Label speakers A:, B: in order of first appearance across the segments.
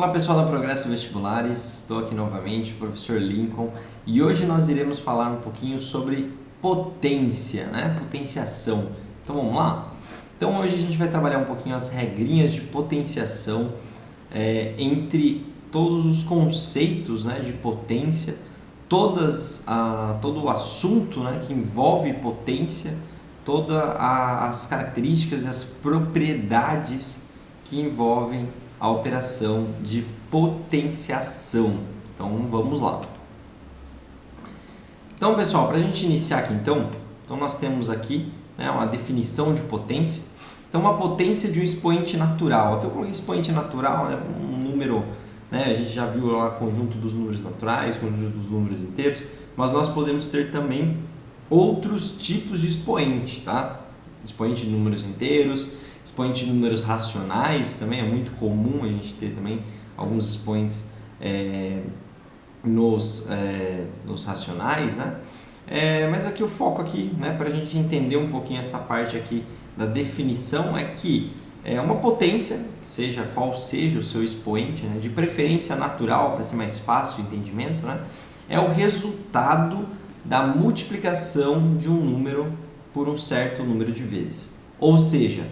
A: Olá pessoal da Progresso Vestibulares, estou aqui novamente, professor Lincoln, e hoje nós iremos falar um pouquinho sobre potência, né? Potenciação. Então vamos lá? Então hoje a gente vai trabalhar um pouquinho as regrinhas de potenciação entre todos os conceitos, né, de potência, todo o assunto, né, que envolve potência, todas as características e as propriedades que envolvem a operação de potenciação. Então vamos lá. Então pessoal, para a gente iniciar aqui então nós temos aqui, né, uma definição de potência. Então uma potência de um expoente natural. Aqui eu coloquei expoente natural, né, um número, né, a gente já viu lá o conjunto dos números naturais, conjunto dos números inteiros, mas nós podemos ter também outros tipos de expoente, tá? Expoente de números inteiros, expoente de números racionais, também é muito comum a gente ter também alguns expoentes nos racionais, né? Mas aqui o foco aqui, né, para a gente entender um pouquinho essa parte aqui da definição é que uma potência, seja qual seja o seu expoente, né, de preferência natural, para ser mais fácil o entendimento, né, é o resultado da multiplicação de um número por um certo número de vezes. Ou seja,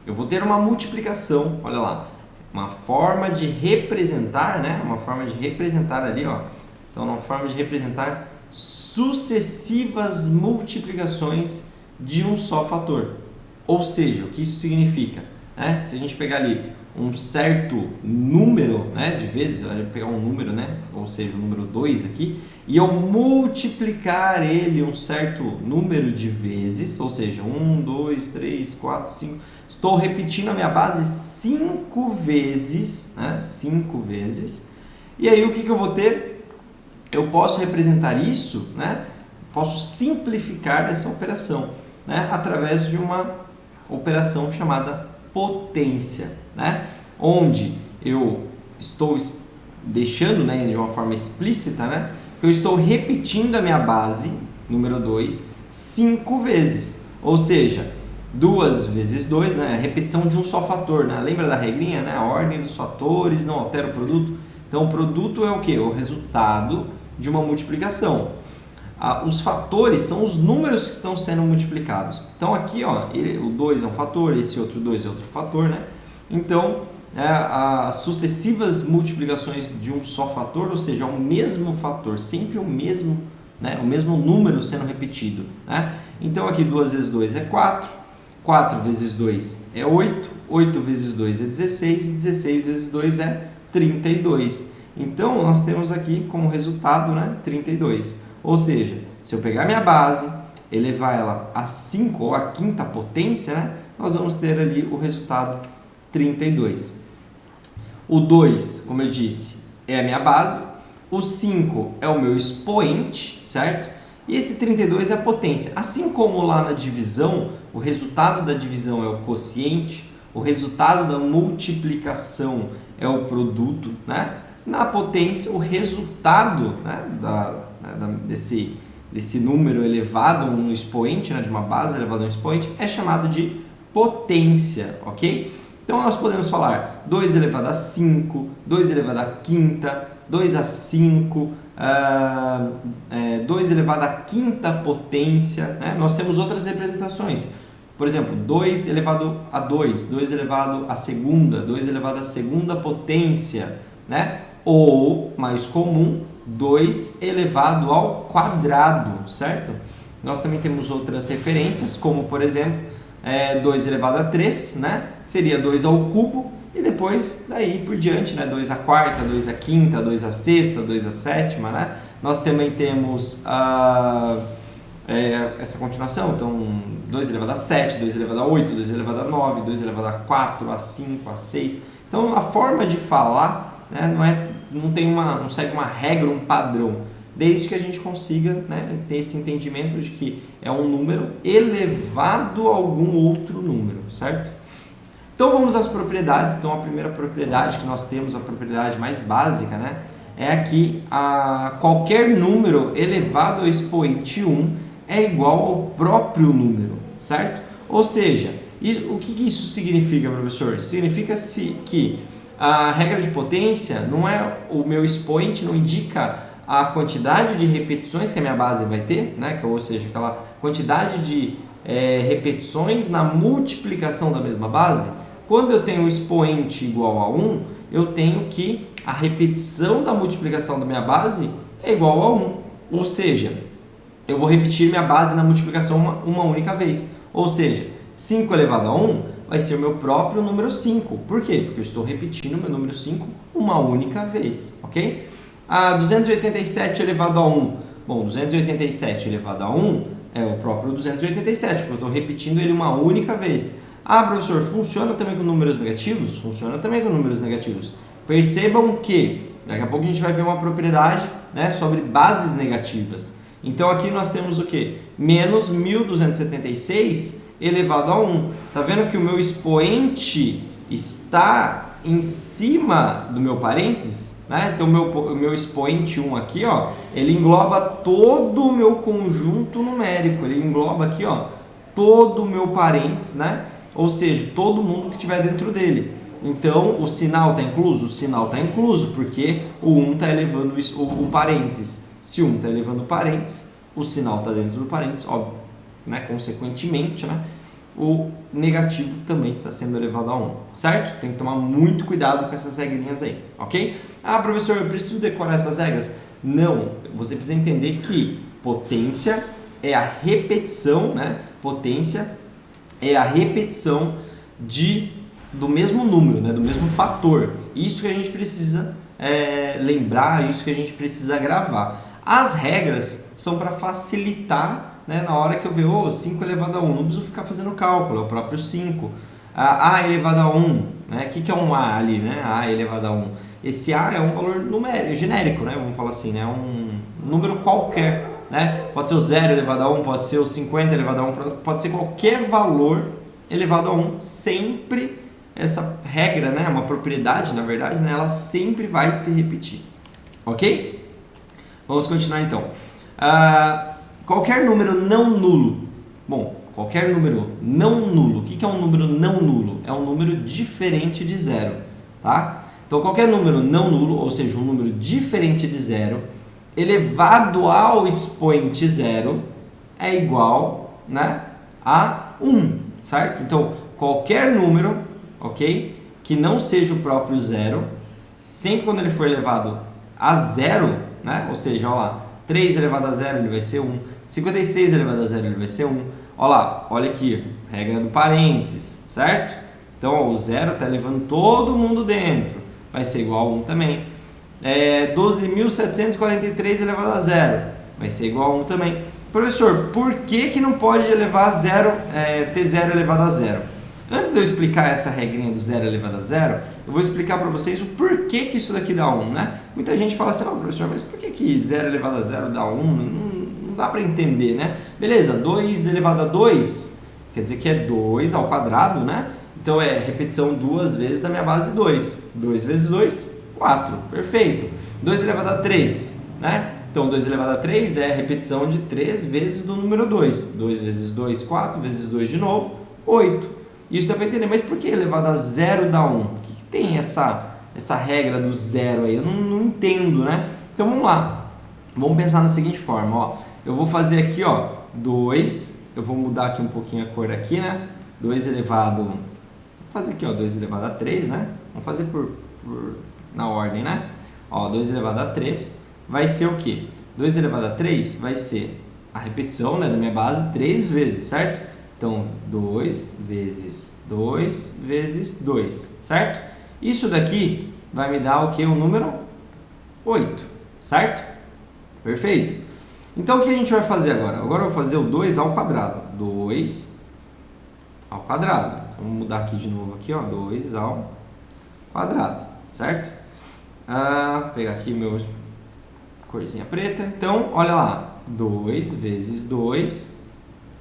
A: eu vou ter uma multiplicação, olha lá, uma forma de representar, né? Uma forma de representar ali, ó. Então, uma forma de representar sucessivas multiplicações de um só fator. Ou seja, o que isso significa? Né? Se a gente pegar ali um certo número, né, de vezes, eu vou pegar um número, né, ou seja, o número 2 aqui, e eu multiplicar ele um certo número de vezes, ou seja, 1, 2, 3, 4, 5, estou repetindo a minha base 5 vezes, né, 5 vezes, e aí o que eu vou ter? Eu posso representar isso, né, posso simplificar essa operação, né, através de uma operação chamada potência, né? Onde eu estou deixando, né, de uma forma explícita, né, eu estou repetindo a minha base, número 2, 5 vezes. Ou seja, 2 vezes 2, né, a repetição de um só fator, né? Lembra da regrinha, né? A ordem dos fatores não altera o produto. Então, o produto é o quê? O resultado de uma multiplicação. Os fatores são os números que estão sendo multiplicados. Então aqui, ó, o 2 é um fator, esse outro 2 é outro fator, né? Então, as sucessivas multiplicações de um só fator, ou seja, o mesmo fator, sempre o mesmo, né? O mesmo número sendo repetido, né? Então aqui 2 vezes 2 é 4, 4 vezes 2 é 8, 8 vezes 2 é 16 e 16 vezes 2 é 32. Então nós temos aqui como resultado, né, 32. Ou seja, se eu pegar minha base, elevar ela a 5 ou a quinta potência, né, nós vamos ter ali o resultado 32. O 2, como eu disse, é a minha base. O 5 é o meu expoente, certo? E esse 32 é a potência. Assim como lá na divisão, o resultado da divisão é o quociente, o resultado da multiplicação é o produto, né? Na potência, o resultado, né, desse número elevado a um expoente, né, de uma base elevada a um expoente, é chamado de potência, ok? Então nós podemos falar 2 elevado a 5, 2 elevado a quinta, 2 a 5, 2 elevado a quinta potência, né? Nós temos outras representações. Por exemplo, 2 elevado a 2, 2 elevado a segunda, 2 elevado a segunda potência, né? Ou, mais comum, 2 elevado ao quadrado, certo? Nós também temos outras referências, como por exemplo, 2 elevado a 3, né? Seria 2 ao cubo, e depois daí por diante, né? 2 à quarta, 2 à quinta, 2 à sexta, 2 à sétima, né? Nós também temos essa continuação, então 2 elevado a 7, 2 elevado a 8, 2 elevado a 9, 2 elevado a 4, a 5, a 6. Então a forma de falar, né, não segue uma regra, um padrão, desde que a gente consiga, né, ter esse entendimento de que é um número elevado a algum outro número, certo? Então vamos às propriedades. Então a primeira propriedade que nós temos, a propriedade mais básica, né, é que qualquer número elevado ao expoente 1 é igual ao próprio número, certo? Ou seja, o que isso significa, professor? Significa que a regra de potência não é o meu expoente, não indica a quantidade de repetições que a minha base vai ter, né? Ou seja, aquela quantidade de repetições na multiplicação da mesma base. Quando eu tenho o expoente igual a 1, eu tenho que a repetição da multiplicação da minha base é igual a 1. Ou seja, eu vou repetir minha base na multiplicação uma única vez. Ou seja, 5 elevado a 1 vai ser o meu próprio número 5. Por quê? Porque eu estou repetindo o meu número 5 uma única vez, ok? A 287 elevado a 1. Bom, 287 elevado a 1 é o próprio 287, porque eu estou repetindo ele uma única vez. Ah, professor, funciona também com números negativos? Funciona também com números negativos. Percebam que daqui a pouco a gente vai ver uma propriedade, né, sobre bases negativas. Então aqui nós temos o que? Menos 1276 elevado a 1. Tá vendo que o meu expoente está em cima do meu parênteses? Né? Então o meu expoente 1 aqui, ó, ele engloba todo o meu conjunto numérico. Ele engloba aqui, ó, todo o meu parênteses, né? Ou seja, todo mundo que estiver dentro dele. Então, o sinal está incluso? O sinal está incluso, porque o 1 está elevando o parênteses. Se o 1 está elevando o parênteses, o sinal está dentro do parênteses, óbvio, né? Consequentemente, né? O negativo também está sendo elevado a 1, certo? Tem que tomar muito cuidado com essas regrinhas aí, ok? Ah, professor, eu preciso decorar essas regras? Não, você precisa entender que potência é a repetição, né? Potência é a repetição do mesmo número, né? Do mesmo fator. Isso que a gente precisa lembrar, isso que a gente precisa gravar. As regras são para facilitar, né, na hora que eu ver 5 elevado a 1, não preciso ficar fazendo cálculo, é o próprio 5. A elevado a 1, né? O que é um A ali, né? A elevado a 1. Esse A é um valor numérico, genérico, né? Vamos falar assim, né? Um número qualquer, né? Pode ser o 0 elevado a 1, pode ser o 50 elevado a 1, pode ser qualquer valor elevado a 1, sempre essa regra, né? Uma propriedade, na verdade, né? Ela sempre vai se repetir, ok? Vamos continuar então. Qualquer número não nulo. Bom, qualquer número não nulo. O que é um número não nulo? É um número diferente de zero, tá? Então, qualquer número não nulo, ou seja, um número diferente de zero, elevado ao expoente zero, é igual, né, a 1, certo? Então, qualquer número, ok, que não seja o próprio zero, sempre quando ele for elevado a zero, né, ou seja, olha lá, 3 elevado a zero ele vai ser 1, 56 elevado a zero ele vai ser 1, olha lá, olha aqui, regra do parênteses, certo? Então, ó, o zero está levando todo mundo dentro, vai ser igual a 1 também. 12.743 elevado a zero vai ser igual a 1 também. Professor, por que não pode elevar a zero, ter zero elevado a zero? Antes de eu explicar essa regrinha do zero elevado a zero, eu vou explicar para vocês o porquê que isso daqui dá 1, né? Muita gente fala assim, professor, mas por que zero elevado a zero dá 1? Não dá para entender, né? Beleza, 2 elevado a 2, quer dizer que é 2 ao quadrado, né? Então é repetição duas vezes da minha base 2. 2 vezes 2, 4. Perfeito. 2 elevado a 3, né? Então 2 elevado a 3 é a repetição de 3 vezes do número 2. 2 vezes 2, 4 vezes 2 de novo, 8. Isso dá para entender, mas por que elevado a zero dá 1? Por que tem essa regra do zero aí? Eu não entendo, né? Então vamos lá. Vamos pensar da seguinte forma, ó. Eu vou fazer aqui, ó, 2. Eu vou mudar aqui um pouquinho a cor aqui, né? 2 elevado... Vou fazer aqui, ó, 2 elevado a 3, né? Vamos fazer na ordem, né? Ó, 2 elevado a 3 vai ser o quê? 2 elevado a 3 vai ser a repetição, né, da minha base 3 vezes, certo? Então, 2 vezes 2 vezes 2, certo? Isso daqui vai me dar o que? O número 8, certo? Perfeito. Então, o que a gente vai fazer agora? Agora eu vou fazer o 2 ao quadrado. 2 ao quadrado. Vamos mudar aqui de novo, aqui, ó, 2 ao quadrado, certo? Pegar aqui meu corzinha preta. Então, olha lá, 2 vezes 2,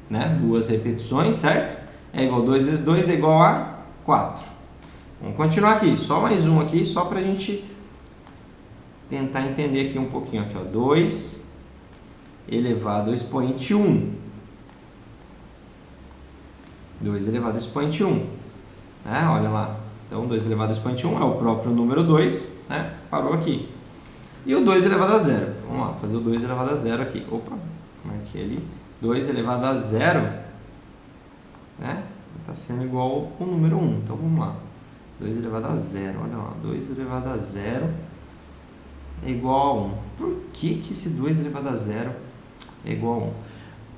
A: né? Duas repetições, certo? É igual a 2 vezes 2 é igual a 4. Vamos continuar aqui, só mais um aqui, só para a gente tentar entender aqui um pouquinho. Aqui, ó, 2 elevado ao expoente 1. 2 elevado ao expoente 1. Olha lá. Então, 2 elevado a expoente 1 é o próprio número 2, né? Parou aqui. E o 2 elevado a 0. Vamos lá, fazer o 2 elevado a 0 aqui. Opa, marquei ali. 2 elevado a 0, né? Está sendo igual ao número 1. Então, vamos lá. 2 elevado a 0, olha lá. 2 elevado a 0 é igual a 1. Por que que esse 2 elevado a 0 é igual a 1?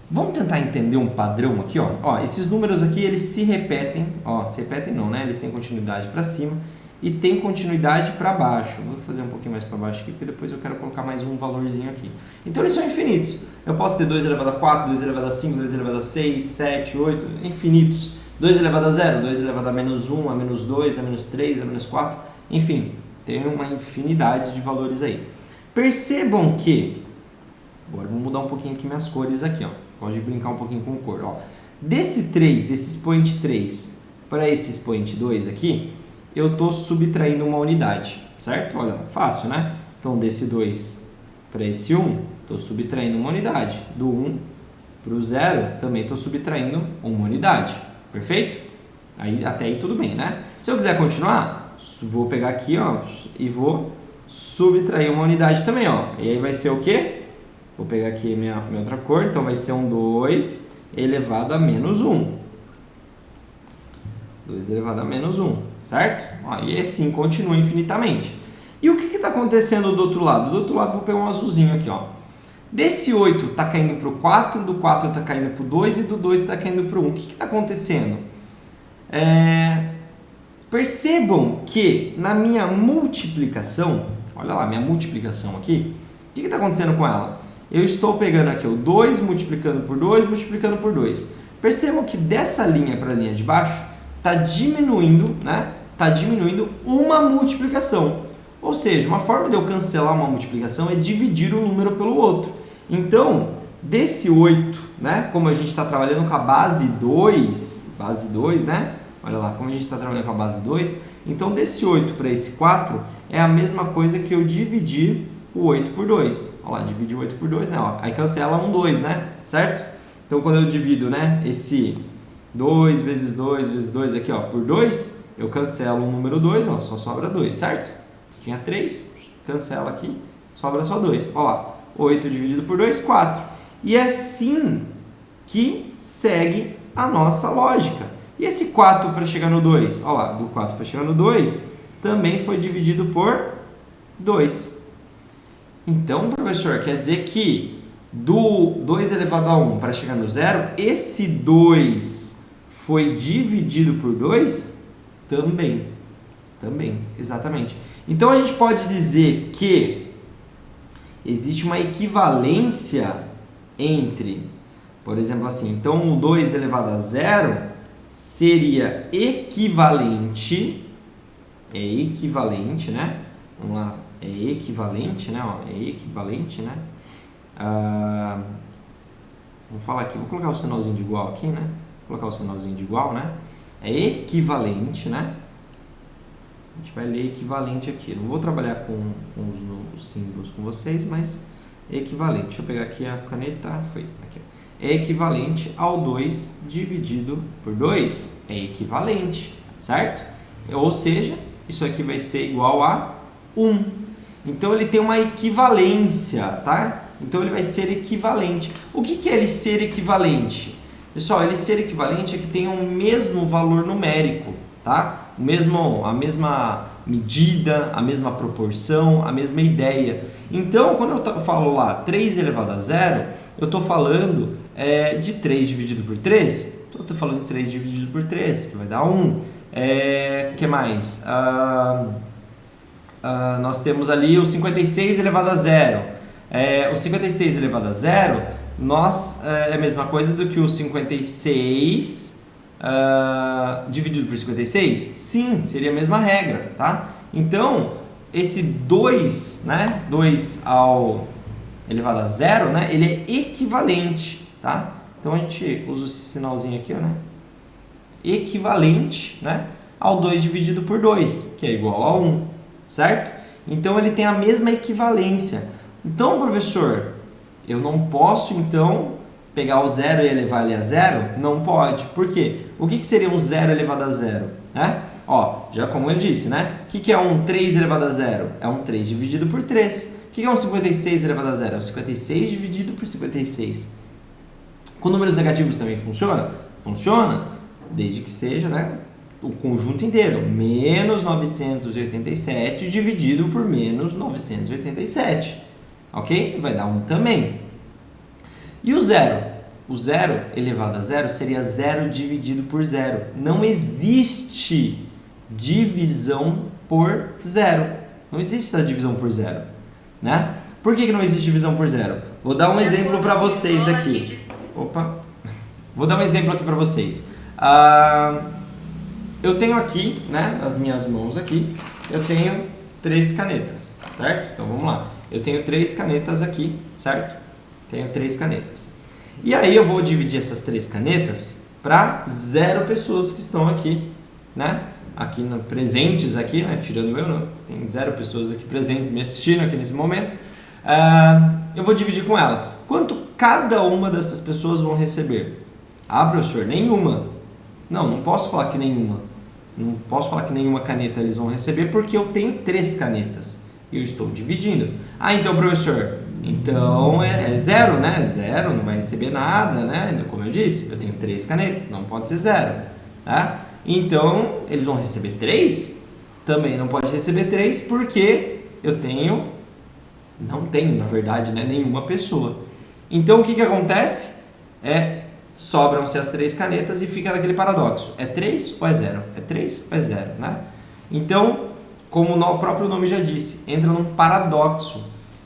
A: Vamos tentar entender um padrão aqui, ó. Ó, esses números aqui, eles se repetem, ó, se repetem não, né? Eles têm continuidade para cima e tem continuidade para baixo. Vou fazer um pouquinho mais para baixo aqui, porque depois eu quero colocar mais um valorzinho aqui. Então, eles são infinitos. Eu posso ter 2 elevado a 4, 2 elevado a 5, 2 elevado a 6, 7, 8, infinitos. 2 elevado a 0, 2 elevado a menos 1, a menos 2, a menos 3, a menos 4, enfim, tem uma infinidade de valores aí. Percebam que, agora vou mudar um pouquinho aqui minhas cores aqui, ó. Gosto de brincar um pouquinho com cor, ó. Desse 3, desse expoente 3 para esse expoente 2 aqui, eu estou subtraindo uma unidade, certo? Olha, fácil, né? Então, desse 2 para esse 1, estou subtraindo uma unidade. Do 1 para o 0, também estou subtraindo uma unidade. Perfeito? Aí, até aí tudo bem, né? Se eu quiser continuar, vou pegar aqui, ó, e vou subtrair uma unidade também, ó. E aí vai ser o quê? Vou pegar aqui minha outra cor, então vai ser um 2 elevado a menos 1. 2 elevado a menos 1, certo? Ó, e assim continua infinitamente. E o que está acontecendo do outro lado? Do outro lado, vou pegar um azulzinho aqui, ó. Desse 8 está caindo para o 4, do 4 está caindo para o 2 e do 2 está caindo para o 1. O que está acontecendo? Percebam que na minha multiplicação, olha lá, minha multiplicação aqui, o que está acontecendo com ela? Eu estou pegando aqui o 2 multiplicando por 2, multiplicando por 2. Percebam que dessa linha para a linha de baixo está diminuindo, né? Está diminuindo uma multiplicação. Ou seja, uma forma de eu cancelar uma multiplicação é dividir um número pelo outro. Então, desse 8, né? Como a gente está trabalhando com a base 2, né? Olha lá, como a gente está trabalhando com a base 2, então desse 8 para esse 4 é a mesma coisa que eu dividir o 8 por 2. Olha lá, dividir o 8 por 2, né? Ó, aí cancela um 2, né? Certo? Então, quando eu divido, né, esse 2 vezes 2 vezes 2 aqui, ó, por 2, eu cancelo o número 2, ó, só sobra 2, certo? Tinha 3, cancela aqui, sobra só 2. Olha lá, 8 dividido por 2, 4. E é assim que segue a nossa lógica. E esse 4 para chegar no 2? Olha lá, do 4 para chegar no 2, também foi dividido por 2. Então, professor, quer dizer que do 2 elevado a 1 para chegar no 0, esse 2 foi dividido por 2? Também, exatamente. Então, a gente pode dizer que existe uma equivalência entre, por exemplo, assim, então o 2 elevado a 0 seria equivalente, né? Vamos lá, é equivalente, né? Ó, é equivalente, né? Vamos falar aqui, vou colocar o sinalzinho de igual aqui, né? Vou colocar o sinalzinho de igual, né? É equivalente, né? A gente vai ler equivalente aqui. Não vou trabalhar com os símbolos com vocês, mas é equivalente. Deixa eu pegar aqui a caneta. Foi. Aqui. É equivalente ao 2 dividido por 2. É equivalente, certo? Ou seja, isso aqui vai ser igual a 1. Então, ele tem uma equivalência, tá? Então, ele vai ser equivalente. O que é ele ser equivalente? Pessoal, ele ser equivalente é que tem o mesmo valor numérico, tá? A mesma medida, a mesma proporção, a mesma ideia. Então, quando eu falo lá 3 elevado a 0, eu estou falando de 3 dividido por 3. Estou falando de 3 dividido por 3, que vai dar 1. Que mais? Nós temos ali o 56 elevado a 0. O 56 elevado a 0 é a mesma coisa do que o 56 dividido por 56? Sim, seria a mesma regra, tá? Então, esse 2, né? 2 ao elevado a 0, né? Ele é equivalente, tá? Então, a gente usa esse sinalzinho aqui, ó, né? Equivalente, né? Ao 2 dividido por 2, que é igual a 1, certo? Então, ele tem a mesma equivalência. Então, professor, eu não posso, então, pegar o 0 e elevar ele a 0? Não pode. Por quê? O que seria um 0 elevado a 0? Né? Ó, já como eu disse, né? O que é um 3 elevado a zero? É um 3 dividido por 3. O que é um 56 elevado a zero? É um 56 dividido por 56. Com números negativos também funciona? Funciona, desde que seja, né, o conjunto inteiro. Menos 987 dividido por menos 987. Ok? Vai dar 1 também. E o zero? O zero elevado a zero seria zero dividido por zero. Não existe divisão por zero. Não existe essa divisão por zero, né? Por que não existe divisão por zero? Vou dar um exemplo para vocês aqui. Opa! Vou dar um exemplo aqui para vocês. Eu tenho aqui, né, nas minhas mãos aqui, eu tenho 3 canetas, certo? Então vamos lá. Eu tenho 3 canetas aqui, certo? Tenho 3 canetas. E aí eu vou dividir essas 3 canetas para 0 pessoas que estão aqui, né? Aqui presentes aqui, né? Tirando eu, não. Tem 0 pessoas aqui presentes me assistindo aqui nesse momento. Eu vou dividir com elas. Quanto cada uma dessas pessoas vão receber? Ah, professor, nenhuma. Não posso falar que nenhuma. Não posso falar que nenhuma caneta eles vão receber porque eu tenho 3 canetas. E eu estou dividindo. Ah, então, professor, então é 0, né? 0, não vai receber nada, né? Como eu disse, eu tenho 3 canetas, não pode ser 0. Tá? Então, eles vão receber 3? Também não pode receber 3 porque eu não tenho, na verdade, né, nenhuma pessoa. Então, o que acontece? Sobram-se as 3 canetas e fica naquele paradoxo. É 3 ou é 0? É 3 ou é 0, né? Então, como o próprio nome já disse, entra num paradoxo.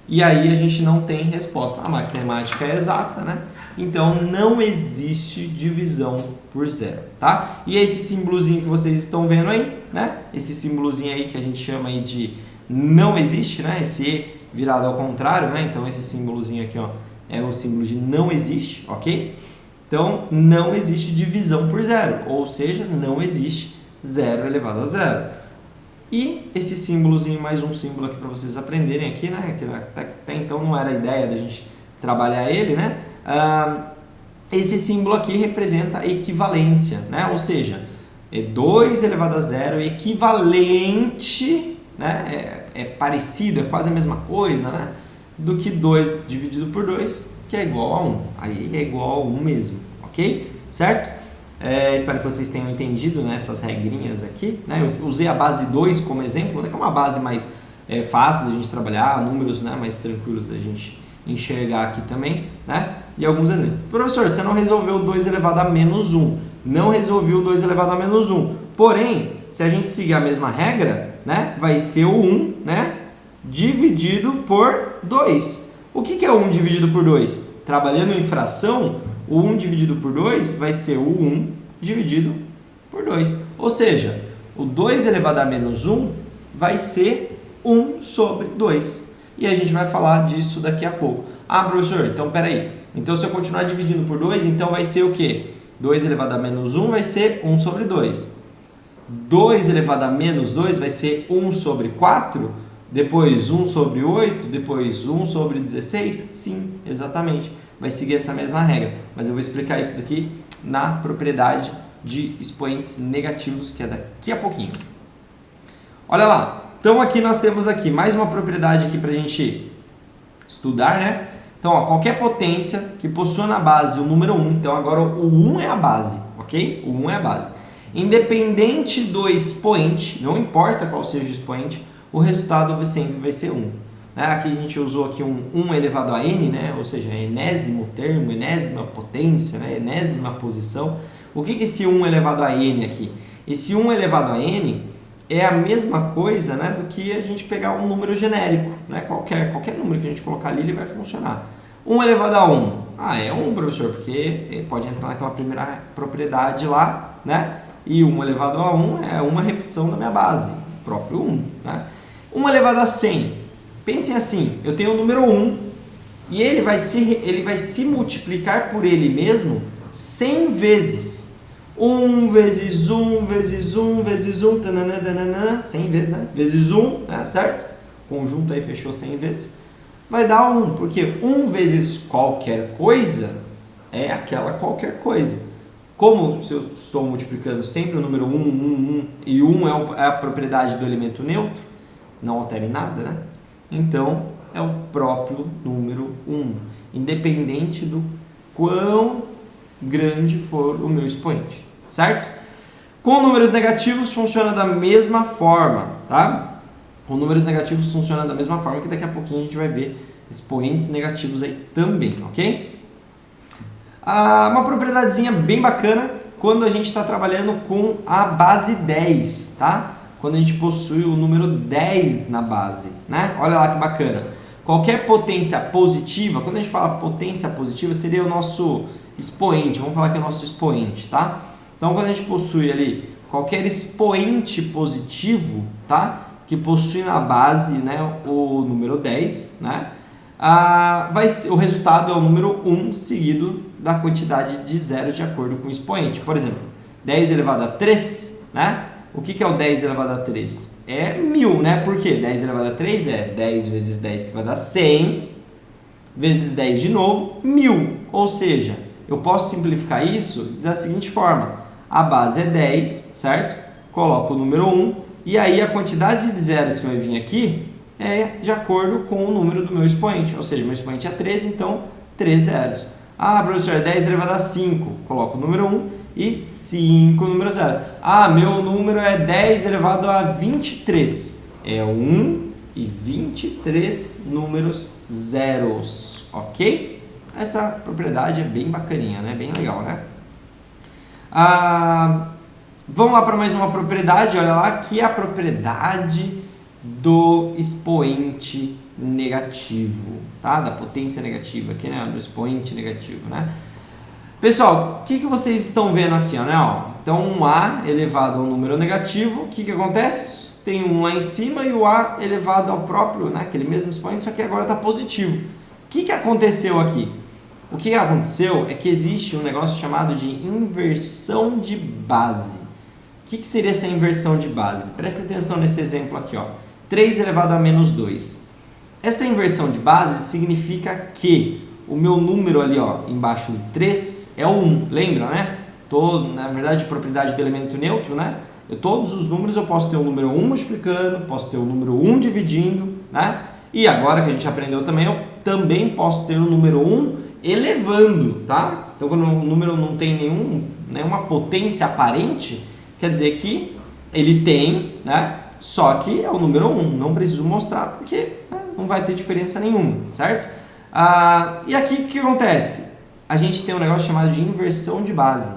A: E aí a gente não tem resposta. A matemática é exata, né? Então, não existe divisão por 0, tá? E esse símbolozinho que vocês estão vendo aí, né? Esse símbolozinho aí que a gente chama aí de não existe, né? Esse E virado ao contrário, né? Então, esse símbolozinho aqui, ó, é o símbolo de não existe, ok? Então, não existe divisão por 0, ou seja, não existe 0 elevado a 0. E esse símbolozinho, mais um símbolo aqui para vocês aprenderem aqui, né? Que até então não era a ideia da gente trabalhar ele, né? Esse símbolo aqui representa a equivalência, né? Ou seja, 2 elevado a 0 é equivalente, né? É parecido, é quase a mesma coisa, né? Do que 2 dividido por 2, que é igual a 1. Aí é igual a 1 mesmo, ok? Certo? Espero que vocês tenham entendido, né, essas regrinhas aqui, né? Eu usei a base 2 como exemplo, né, que é uma base mais fácil da gente trabalhar, números, né, mais tranquilos da gente enxergar aqui também, né? E alguns exemplos. Professor, você não resolveu 2 elevado a menos 1. Não resolveu 2 elevado a menos 1. Porém, se a gente seguir a mesma regra, né, vai ser o 1, né, dividido por 2. O que é 1 dividido por 2? Trabalhando em fração, o 1 dividido por 2 vai ser o 1 dividido por 2. Ou seja, o 2 elevado a menos 1 vai ser 1 sobre 2. E a gente vai falar disso daqui a pouco. Ah, professor, então peraí. Então, se eu continuar dividindo por 2, então vai ser o quê? 2 elevado a menos 1 vai ser 1 sobre 2. 2 elevado a menos 2 vai ser 1 sobre 4. Depois 1 sobre 8. Depois 1 sobre 16. Sim, exatamente. Vai seguir essa mesma regra. Mas eu vou explicar isso daqui na propriedade de expoentes negativos, que é daqui a pouquinho. Olha lá. Então, aqui nós temos aqui mais uma propriedade aqui para a gente estudar, né? Então, ó, qualquer potência que possua na base o número 1, então agora o 1 é a base, ok? O 1 é a base. Independente do expoente, não importa qual seja o expoente, o resultado sempre vai ser 1. Né? Aqui a gente usou aqui um 1 elevado a n, né? Ou seja, enésimo termo, enésima potência, né? Enésima posição. O que é esse 1 elevado a n aqui? Esse 1 elevado a n é a mesma coisa, né, do que a gente pegar um número genérico, né? Qualquer número que a gente colocar ali, ele vai funcionar. 1 elevado a 1. Ah, é 1, professor, porque pode entrar naquela primeira propriedade lá, né? E 1 elevado a 1 é uma repetição da minha base, o próprio 1, né? 1 elevado a 100. Pensem assim, eu tenho o número 1 e ele vai se multiplicar por ele mesmo 100 vezes. 1 vezes 1 vezes 1 vezes 1, tanana, tanana, 100 vezes, né? Vezes 1, né? Certo? O conjunto aí fechou 100 vezes. Vai dar 1, porque 1 vezes qualquer coisa é aquela qualquer coisa. como se eu estou multiplicando sempre o número 1, 1, 1, e 1 é a propriedade do elemento neutro, não altera em nada, né? Então, é o próprio número 1, independente do quão grande for o meu expoente, certo? Com números negativos funciona da mesma forma, tá? Com números negativos funciona da mesma forma, que daqui a pouquinho a gente vai ver expoentes negativos aí também, ok? Uma propriedadezinha bem bacana quando a gente está trabalhando com a base 10, tá? Quando a gente possui o número 10 na base, né? Olha lá que bacana. Qualquer potência positiva, quando a gente fala potência positiva, seria o nosso expoente, vamos falar que é o nosso expoente, tá? Então, quando a gente possui ali qualquer expoente positivo, tá? Que possui na base, né, o número 10, né? O resultado é o número 1 seguido da quantidade de zeros de acordo com o expoente. Por exemplo, 10 elevado a 3, né? O que é o 10 elevado a 3? É 1000, né? Por quê? 10 elevado a 3 é 10 vezes 10, que vai dar 100, vezes 10 de novo, 1000. Ou seja, eu posso simplificar isso da seguinte forma. A base é 10, certo? Coloco o número 1, e aí a quantidade de zeros que vai vir aqui é de acordo com o número do meu expoente. Ou seja, meu expoente é 3, então 3 zeros. Professor, é 10 elevado a 5. Coloco o número 1 e 5 número 0. Meu número é 10 elevado a 23. É 1 e 23 números zeros, ok? Essa propriedade é bem bacaninha, né? Bem legal, né? Vamos lá para mais uma propriedade, olha lá, que é a propriedade do expoente negativo, tá? Da potência negativa, aqui, né? Do expoente negativo, né? Pessoal, o que vocês estão vendo aqui, né? Então, um A elevado a um número negativo, o que acontece? Tem um lá em cima e o A elevado ao próprio, né? Aquele mesmo expoente, só que agora está positivo. O que aconteceu aqui? O que aconteceu é que existe um negócio chamado de inversão de base. O que seria essa inversão de base? Prestem atenção nesse exemplo aqui, ó. 3 elevado a menos 2. Essa inversão de base significa que o meu número ali, ó, embaixo do 3 é o 1, lembra, né? Na verdade, propriedade do elemento neutro, né? Todos os números eu posso ter o número 1 multiplicando, posso ter o número 1 dividindo, né? E agora que a gente aprendeu também, eu também posso ter o número 1 elevando, tá? Então, quando o número não tem nenhuma potência aparente, quer dizer que ele tem, né? Só que é o número 1, não preciso mostrar porque não vai ter diferença nenhuma, certo? E aqui o que acontece? A gente tem um negócio chamado de inversão de base.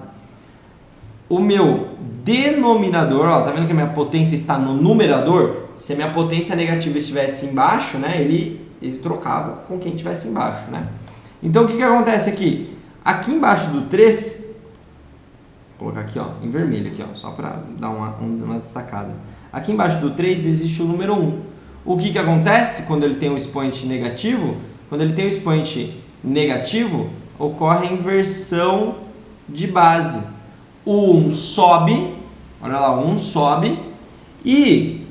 A: O meu denominador, ó, tá vendo que a minha potência está no numerador? Se a minha potência negativa estivesse embaixo, né, ele trocava com quem estivesse embaixo, né? Então o que acontece aqui? Aqui embaixo do 3, vou colocar aqui, ó, em vermelho aqui, ó, só para dar uma destacada. Aqui embaixo do 3 existe o número 1. O que acontece quando ele tem um expoente negativo? Quando ele tem um expoente negativo, ocorre a inversão de base. O 1 sobe, olha lá, o 1 sobe, e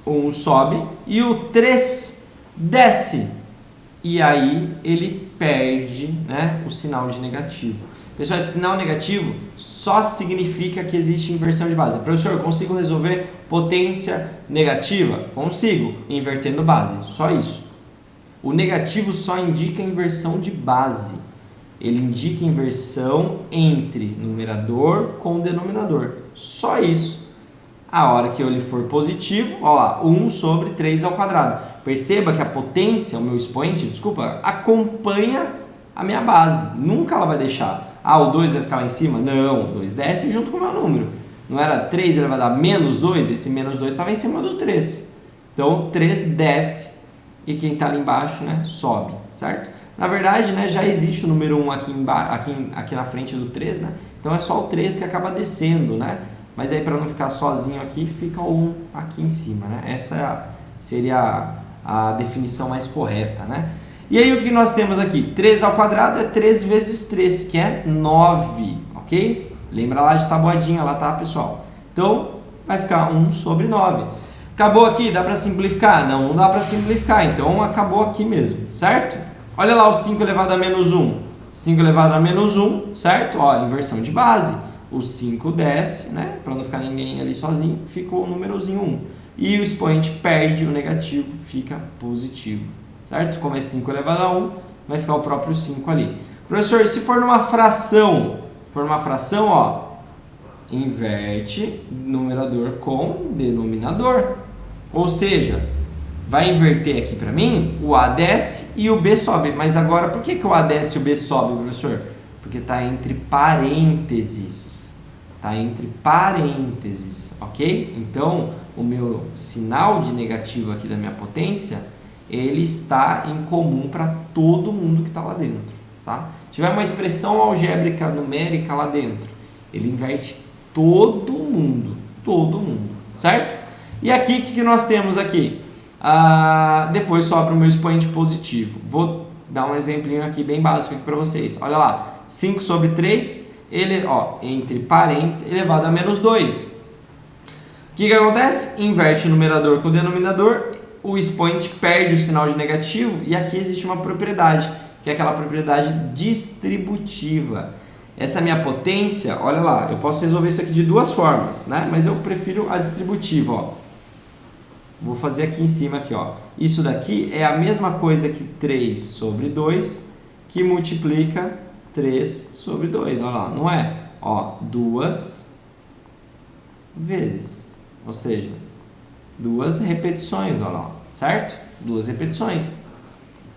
A: o 3 desce. E aí ele perde, né, o sinal de negativo. Pessoal, esse sinal negativo só significa que existe inversão de base. Professor, eu consigo resolver potência negativa? Consigo, invertendo base, só isso. O negativo só indica inversão de base. Ele indica inversão entre numerador com denominador. Só isso. A hora que ele for positivo, ó lá, 1 sobre 3 ao quadrado. Perceba que a potência, o meu expoente, acompanha a minha base. Nunca ela vai deixar. O 2 vai ficar lá em cima? Não, o 2 desce junto com o meu número. Não era 3 elevado a menos 2? Esse menos 2 estava em cima do 3. Então, o 3 desce e quem está ali embaixo, né, sobe, certo? Na verdade, né, já existe o número 1 aqui na frente do 3, né? Então, é só o 3 que acaba descendo, né? Mas aí, para não ficar sozinho aqui, fica o 1 aqui em cima, né? Essa seria a definição mais correta, né? E aí, o que nós temos aqui? 3 ao quadrado é 3 vezes 3, que é 9, ok? Lembra lá de tabuadinha lá, tá, pessoal? Então, vai ficar 1 sobre 9. Acabou aqui? Dá para simplificar? Não dá para simplificar, então acabou aqui mesmo, certo? Olha lá o 5 elevado a menos 1. 5 elevado a menos 1, certo? Ó, inversão de base. o 5 desce, né? Para não ficar ninguém ali sozinho, fica o númerozinho 1. E o expoente perde o negativo, fica positivo, certo? Como é 5 elevado a 1, vai ficar o próprio 5 ali. Professor, se for numa fração, ó, inverte numerador com denominador. Ou seja, vai inverter aqui para mim, o A desce e o B sobe. Mas agora, por que o A desce e o B sobe, professor? Porque está entre parênteses. Está entre parênteses, ok? Então, o meu sinal de negativo aqui da minha potência, ele está em comum para todo mundo que está lá dentro, tá? Se tiver uma expressão algébrica numérica lá dentro, ele inverte todo mundo, certo? E aqui, o que nós temos aqui? Depois sobra o meu expoente positivo. Vou dar um exemplinho aqui bem básico aqui para vocês. Olha lá, 5 sobre 3, ele, ó, entre parênteses, elevado a menos 2. O que acontece? Inverte o numerador com o denominador, o expoente perde o sinal de negativo e aqui existe uma propriedade, que é aquela propriedade distributiva. Essa minha potência, olha lá, eu posso resolver isso aqui de duas formas, né? Mas eu prefiro a distributiva, ó. Vou fazer aqui em cima, aqui, ó. Isso daqui é a mesma coisa que 3 sobre 2, que multiplica 3 sobre 2, olha lá, não é? Ó, 2 vezes, ou seja, 2 repetições, olha lá, certo? 2 repetições.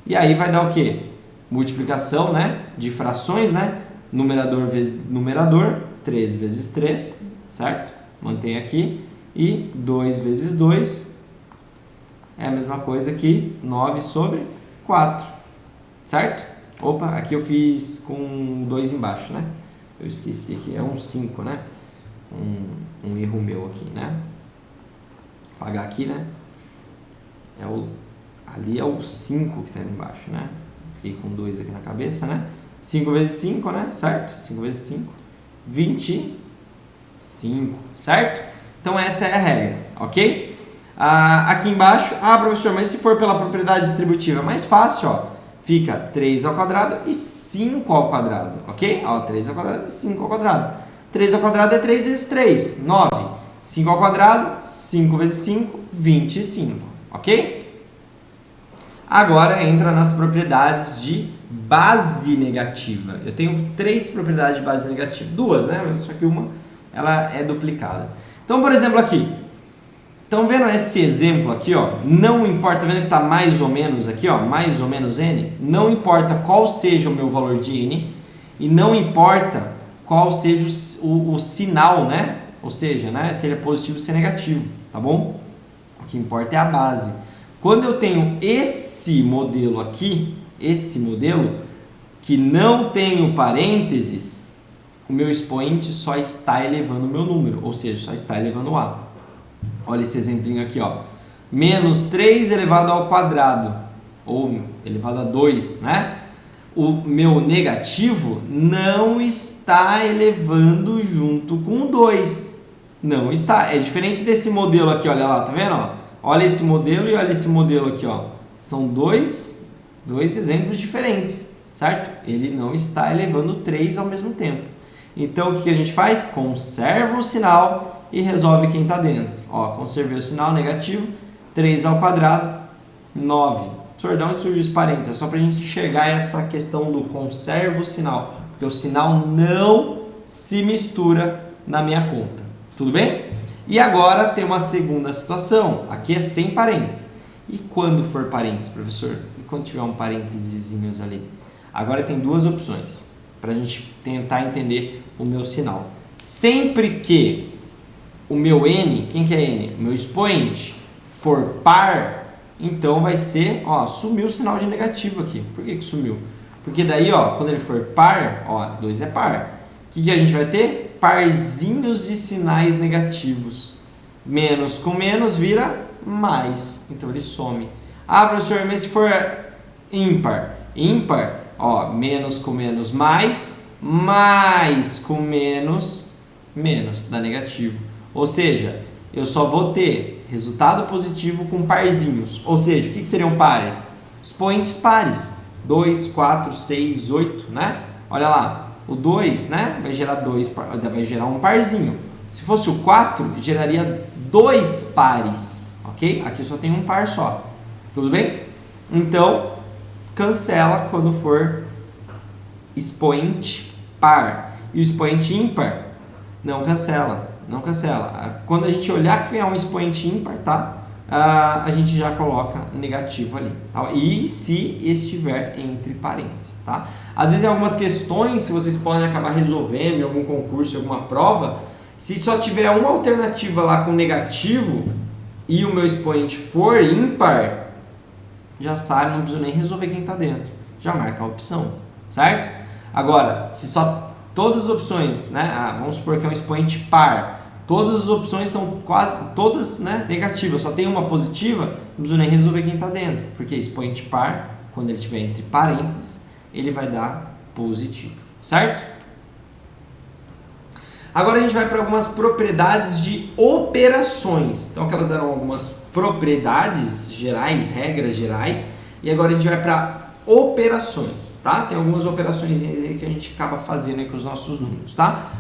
A: E aí vai dar o quê? Multiplicação, né? De frações, né? Numerador vezes numerador, 3 vezes 3, certo? Mantém aqui. E 2 vezes 2 é a mesma coisa que 9 sobre 4, certo? Opa, aqui eu fiz com 2 embaixo, né? Eu esqueci aqui, é um 5, né? Um erro meu aqui, né? Vou apagar aqui, né? Ali é o 5 que está ali embaixo, né? Fiquei com 2 aqui na cabeça, né? 5 vezes 5, né? Certo? 5 vezes 5, 25, certo? Então essa é a regra, ok? Aqui embaixo, professor, mas se for pela propriedade distributiva, é mais fácil, ó. Fica 3 ao quadrado e 5 ao quadrado, ok? Ó, 3 ao quadrado e 5 ao quadrado. 3 ao quadrado é 3 vezes 3, 9. 5 ao quadrado, 5 vezes 5, 25, ok? Agora entra nas propriedades de base negativa. Eu tenho 3 propriedades de base negativa. 2, né? Só que uma ela é duplicada. Então, por exemplo, aqui. Estão vendo esse exemplo aqui, ó? Não importa, tá vendo que está mais ou menos aqui, ó? Mais ou menos n. Não importa qual seja o meu valor de n e não importa qual seja o sinal, né? Ou seja, né? Se ele é positivo ou se é negativo, tá bom? O que importa é a base. Quando eu tenho esse modelo aqui, esse modelo que não tem o parênteses, o meu expoente só está elevando o meu número, ou seja, só está elevando o A. Olha esse exemplinho aqui, ó. Menos 3 elevado ao quadrado, ou elevado a 2, né? O meu negativo não está elevando junto com o 2. Não está. É diferente desse modelo aqui, olha lá, tá vendo? Ó? Olha esse modelo e olha esse modelo aqui, ó. São dois exemplos diferentes, certo? Ele não está elevando 3 ao mesmo tempo. Então, o que a gente faz? Conserva o sinal e resolve quem está dentro. Ó, conservei o sinal negativo, 3 ao quadrado, 9. Professor, de onde surgiu os parênteses? É só para a gente enxergar essa questão do conserva o sinal, porque o sinal não se mistura na minha conta. Tudo bem? E agora tem uma segunda situação. Aqui é sem parênteses. E quando for parênteses, professor? E quando tiver um parênteses ali? Agora tem duas opções para a gente tentar entender o meu sinal. Sempre que o meu n, quem que é n? O meu expoente for par, então vai ser, ó, sumiu o sinal de negativo aqui. Por que sumiu? Porque daí, ó, quando ele for par, ó, 2 é par. O que a gente vai ter? Parzinhos de sinais negativos. Menos com menos vira mais. Então ele some. Professor, mas se for ímpar? Ímpar, ó, menos com menos mais, mais com menos, menos, dá negativo. Ou seja, eu só vou ter resultado positivo com parzinhos. Ou seja, o que seria um par? Expoentes pares. 2, 4, 6, 8, né? Olha lá. o 2, né, vai gerar um parzinho. Se fosse o 4, geraria 2 pares, ok? Aqui só tem um par só, tudo bem? Então, cancela quando for expoente par. E o expoente ímpar, não cancela, não cancela. Quando a gente olhar que é um expoente ímpar, tá? A gente já coloca negativo ali, tá? E se estiver entre parênteses, tá? Às vezes em algumas questões, se vocês podem acabar resolvendo em algum concurso, em alguma prova, se só tiver uma alternativa lá com negativo e o meu expoente for ímpar, já sabe, não preciso nem resolver quem está dentro, já marca a opção, certo? Agora, se só todas as opções, né? Vamos supor que é um expoente par, todas as opções são quase todas, né, negativas, só tem uma positiva, não preciso nem resolver quem está dentro, porque expoente par, quando ele estiver entre parênteses, ele vai dar positivo, certo? Agora a gente vai para algumas propriedades de operações. Então, aquelas eram algumas propriedades gerais, regras gerais, e agora a gente vai para operações, tá? Tem algumas operações aí que a gente acaba fazendo aí com os nossos números, tá?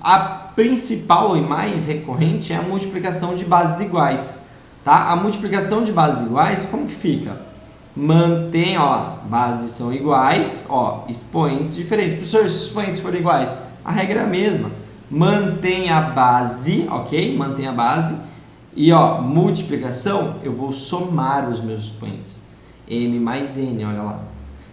A: A principal e mais recorrente é a multiplicação de bases iguais, tá? A multiplicação de bases iguais, como que fica? Mantém, ó, bases são iguais, ó, expoentes diferentes. Professor, se os expoentes forem iguais, a regra é a mesma. Mantém a base, ok? Mantém a base. E, ó, multiplicação, eu vou somar os meus expoentes. M mais N, olha lá.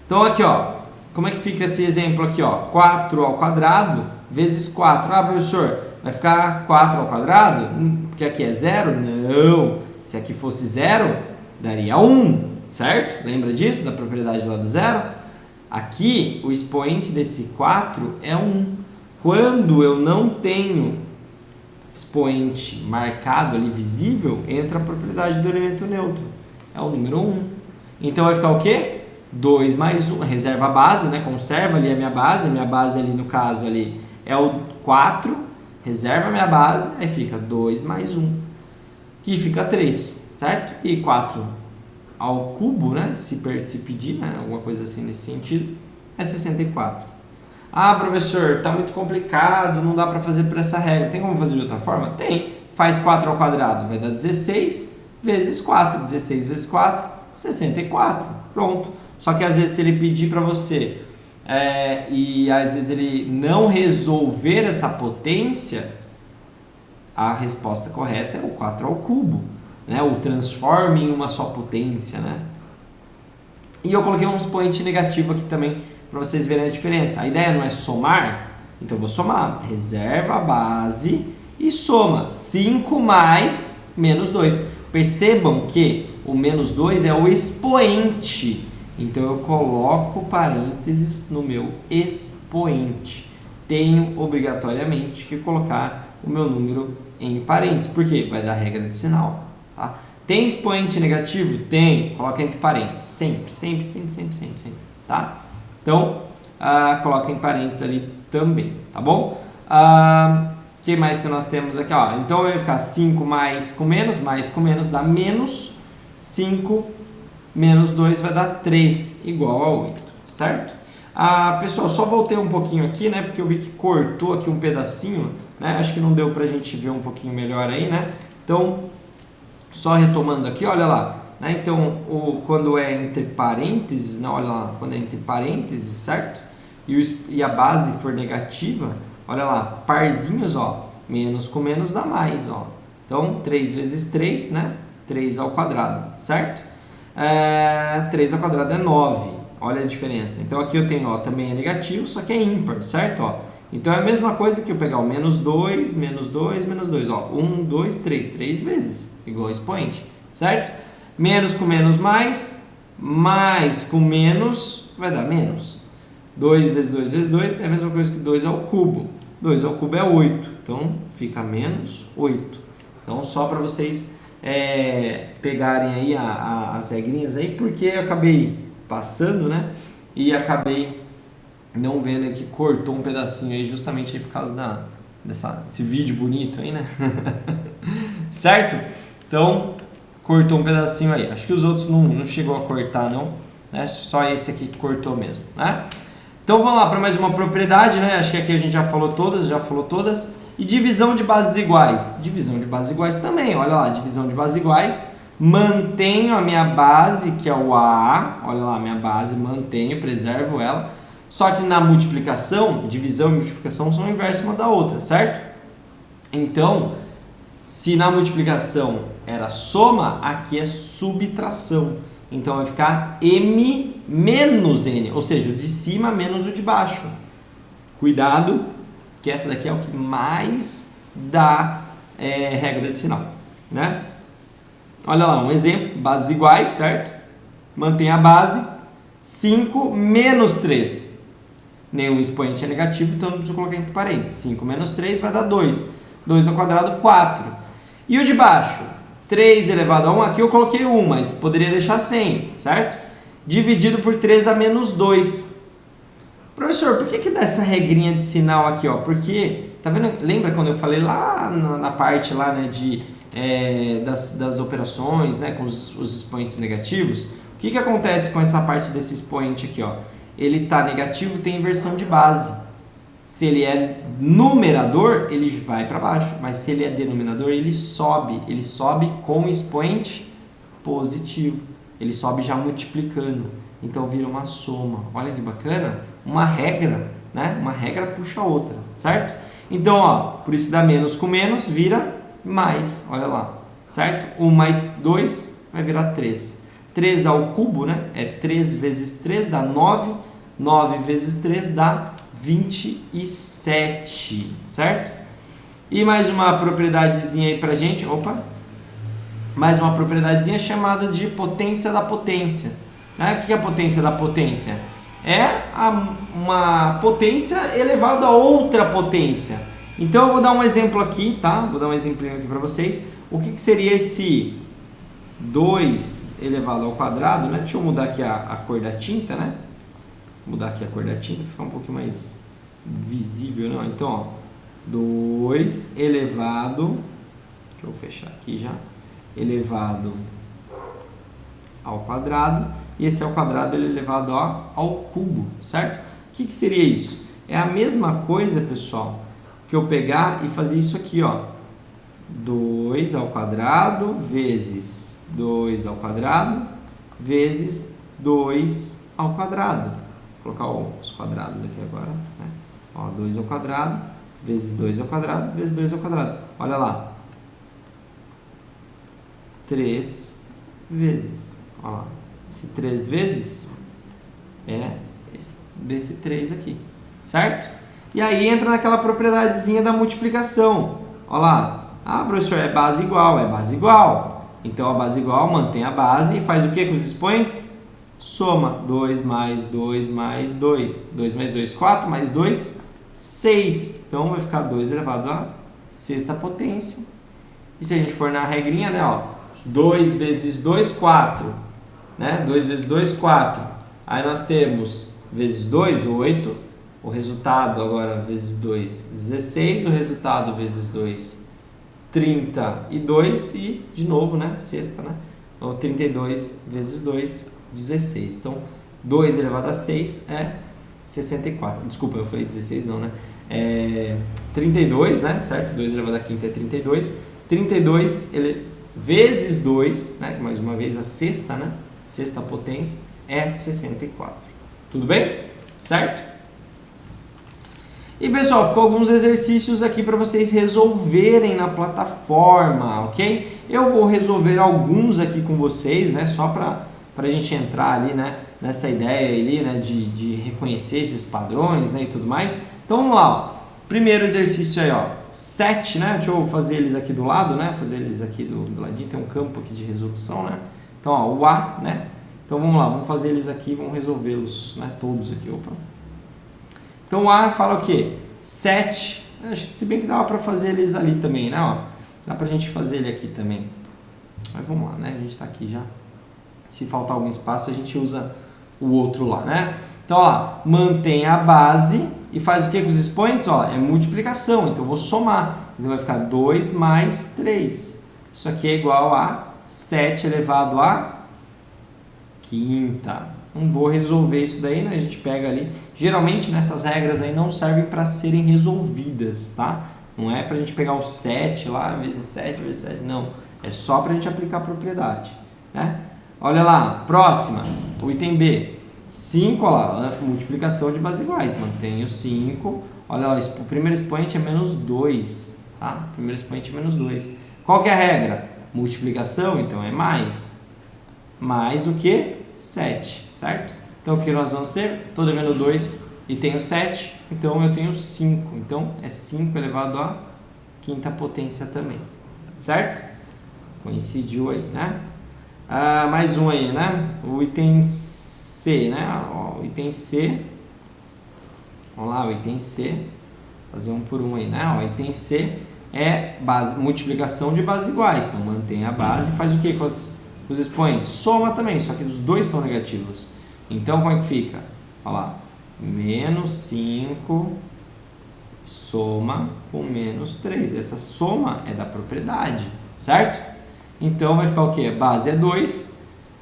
A: Então, aqui, ó, como é que fica esse exemplo aqui, ó? 4 ao quadrado vezes 4. Ah, professor, vai ficar 4 ao quadrado? Porque aqui é 0? Não. Se aqui fosse 0, daria 1, certo? Lembra disso, da propriedade lá do 0? Aqui, o expoente desse 4 é 1. Quando eu não tenho expoente marcado ali, visível, entra a propriedade do elemento neutro. É o número 1. Então, vai ficar o quê? 2 mais 1. Reserva a base, né? Conserva ali a minha base. A minha base ali, no caso, ali é o 4. Reserva a minha base. Aí fica 2 mais 1. Que fica 3, certo? E 4 ao cubo, né? Se pedir, né? Alguma coisa assim nesse sentido, é 64. Ah, professor, tá muito complicado, não dá para fazer por essa regra. Tem como fazer de outra forma? Tem. Faz 4 ao quadrado, vai dar 16 vezes 4. 16 vezes 4, 64. Pronto. Só que às vezes se ele pedir para você e às vezes ele não resolver essa potência, a resposta correta é o 4 ao cubo, né? O transforme em uma só potência, né? E eu coloquei um expoente negativo aqui também, para vocês verem a diferença. A ideia não é somar, então eu vou somar. Reserva a base e soma 5 mais menos 2. Percebam que o menos 2 é o expoente. Então eu coloco parênteses no meu expoente. Tenho obrigatoriamente que colocar o meu número em parênteses. Por quê? Vai dar regra de sinal. Tá? Tem expoente negativo? Tem. Coloca entre parênteses. Sempre, sempre, sempre, sempre, sempre, sempre. Tá? Então, coloca em parênteses ali também, tá bom? O que mais que nós temos aqui? Ó, então, vai ficar 5 mais com menos dá menos. 5 menos 2 vai dar 3, igual a 8, certo? Pessoal, só voltei um pouquinho aqui, né? Porque eu vi que cortou aqui um pedacinho, né? Acho que não deu pra gente ver um pouquinho melhor aí, né? Então, só retomando aqui, olha lá. Né? Então, quando é entre parênteses, não, olha lá, quando é entre parênteses, certo? E a base for negativa, olha lá, parzinhos, ó, menos com menos dá mais, ó. Então, 3 vezes 3, né? 3 ao quadrado, certo? 3 ao quadrado é 9, olha a diferença. Então, aqui eu tenho, ó, também é negativo, só que é ímpar, certo? Ó, então, é a mesma coisa que eu pegar o menos 2, menos 2, menos 2, ó. 1, 2, 3, 3 vezes, igual a expoente, certo? Menos com menos mais com menos vai dar menos. 2 vezes 2 vezes 2 é a mesma coisa que 2 ao cubo. 2 ao cubo é 8, então fica menos 8. Então, só para vocês pegarem aí as regrinhas aí, porque eu acabei passando, né? E acabei não vendo que cortou um pedacinho aí, justamente aí por causa desse vídeo bonito aí, né? Certo? Então, cortou um pedacinho aí. Acho que os outros não chegou a cortar, não. Né? Só esse aqui que cortou mesmo, né? Então vamos lá para mais uma propriedade, né? Acho que aqui a gente já falou todas. E divisão de bases iguais. Divisão de bases iguais também, olha lá, divisão de bases iguais. Mantenho a minha base, que é o A, olha lá, minha base, mantenho, preservo ela. Só que na multiplicação, divisão e multiplicação são o inverso uma da outra, certo? Então, se na multiplicação era soma, aqui é subtração. Então vai ficar M menos N, ou seja, o de cima menos o de baixo. Cuidado, que essa daqui é o que mais dá regra de sinal, né? Olha lá, um exemplo, bases iguais, certo? Mantém a base, 5 menos 3. Nenhum expoente é negativo, então não preciso colocar entre parênteses. 5 menos 3 vai dar 2. 2 ao quadrado, 4. E o de baixo? 3 elevado a 1, aqui eu coloquei 1, mas poderia deixar 100, certo? Dividido por 3 a menos 2. Professor, por que dá essa regrinha de sinal aqui, ó? Porque, tá vendo? Lembra quando eu falei lá na parte lá, né, das operações, né, com os expoentes negativos? O que acontece com essa parte desse expoente aqui, ó? Ele está negativo, tem inversão de base. Se ele é numerador, ele vai para baixo. Mas se ele é denominador, ele sobe. Ele sobe com expoente positivo. Ele sobe já multiplicando. Então vira uma soma. Olha que bacana. Uma regra, né? Uma regra puxa a outra, certo? Então, ó, por isso dá menos com menos, vira mais. Olha lá, certo? 1 mais 2 vai virar 3. 3 ao cubo, né? É 3 vezes 3 dá 9. 9 vezes 3 dá 27, certo? E mais uma propriedadezinha aí pra gente. Opa! Mais uma propriedadezinha chamada de potência da potência. Né? O que é a potência da potência? É uma potência elevada a outra potência. Então eu vou dar um exemplo aqui, tá? Vou dar um exemplinho aqui para vocês. O que seria esse 2 elevado ao quadrado, né? Deixa eu mudar aqui a cor da tinta, né? Mudar aqui a cor da tinta para ficar um pouquinho mais visível, não? Então, ó, 2 elevado, deixa eu fechar aqui já, elevado ao quadrado, e esse ao quadrado ele é elevado ao cubo, certo? O que seria isso? É a mesma coisa, pessoal, que eu pegar e fazer isso aqui, ó, 2 ao quadrado vezes 2 ao quadrado vezes 2 ao quadrado. Vou colocar os quadrados aqui agora, né? Ó, 2 ao quadrado vezes 2 ao quadrado vezes 2 ao quadrado. Olha lá. 3 vezes. Olha lá. Esse 3 vezes é desse 3 aqui, certo? E aí entra naquela propriedadezinha da multiplicação. Olha lá. Ah, professor, é base igual, é base igual. Então, a base igual mantém a base e faz o que com os expoentes? Soma 2 mais 2 mais 2. 2 mais 2, 4, mais 2, 6. Então, vai ficar 2 elevado à sexta potência. E se a gente for na regrinha, né, ó, 2 vezes 2, 4. Né? 2 vezes 2, 4. Aí nós temos vezes 2, 8. O resultado agora vezes 2, 16. O resultado vezes 2, 32. E, de novo, né, sexta, né? Então, 32 vezes 2, 16. Então, 2 elevado a 6 é 64. Desculpa, eu falei 16, não, né? 32, né? Certo? 2 elevado a quinta é 32. 32 vezes 2, né? Mais uma vez a sexta, né? Sexta potência é 64. Tudo bem? Certo? E pessoal, ficou alguns exercícios aqui para vocês resolverem na plataforma, ok? Eu vou resolver alguns aqui com vocês, né? Só para a gente entrar ali, né? Nessa ideia ali, né? De reconhecer esses padrões, né? E tudo mais. Então vamos lá, ó. Primeiro exercício aí, ó. 7, né? Deixa eu fazer eles aqui do lado, né? Fazer eles aqui do ladinho. Tem um campo aqui de resolução, né? Então, ó, o A, né? Então vamos lá, vamos fazer eles aqui, vamos resolvê-los, né? Todos aqui, opa. Então o A fala o quê? 7, se bem que dava para fazer eles ali também, né? Ó, dá pra gente fazer ele aqui também. Mas vamos lá, né? A gente está aqui já. Se faltar algum espaço, a gente usa o outro lá, né? Então, ó, mantém a base e faz o que com os expoentes? Ó, é multiplicação, então eu vou somar. Então vai ficar 2 mais 3. Isso aqui é igual a 7 elevado a quinta. Não vou resolver isso daí, né? A gente pega ali. Geralmente nessas regras aí não servem para serem resolvidas, tá? Não é para a gente pegar o 7 lá, vezes 7, vezes 7, não. É só para a gente aplicar a propriedade, né? Olha lá, próxima, o item B. 5, olha lá, multiplicação de bases iguais. Mantenho 5. Olha lá, o primeiro expoente é menos 2, tá? O primeiro expoente é menos 2. Qual que é a regra? Multiplicação, então é mais. Mais o que? 7, certo? Então o que nós vamos ter? Estou devendo 2 e tenho 7, então eu tenho 5. Então é 5 elevado à quinta potência também, certo? Coincidiu aí, né? Mais um aí, né? O item C, né? Ó, o item C. Vamos lá, o item C. Fazer um por um aí, né? Ó, o item C é multiplicação de bases iguais. Então mantém a base e faz o que com os expoentes? Soma também, só que os dois são negativos. Então como é que fica? Olha lá. Menos 5 soma com menos 3. Essa soma é da propriedade, certo? Então vai ficar o quê? Base é 2.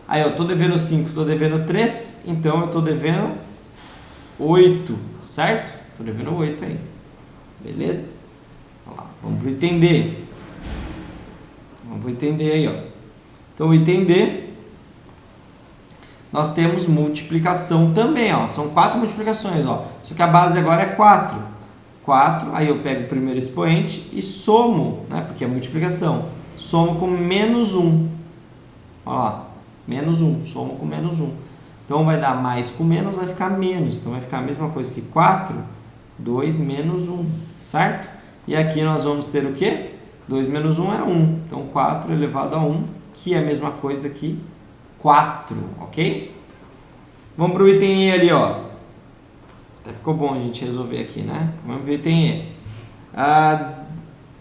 A: Aí eu estou devendo 5, estou devendo 3. Então eu estou devendo 8, certo? Estou devendo 8 aí. Beleza? Olha lá. Vamos para o item D. Vamos para o item D aí, ó. Então o item D, nós temos multiplicação também, ó. São 4 multiplicações, ó. Só que a base agora é 4. 4, aí eu pego o primeiro expoente e somo, né? Porque é multiplicação. Somo com menos 1. Olha lá, menos 1, somo com menos 1. Então vai dar mais com menos, vai ficar menos. Então vai ficar a mesma coisa que 4, 2 menos 1, certo? E aqui nós vamos ter o quê? 2 menos 1 é 1. Então 4 elevado a 1, que é a mesma coisa que 4, ok? Vamos para o item E ali, ó. Até ficou bom a gente resolver aqui, né? Vamos para o item E.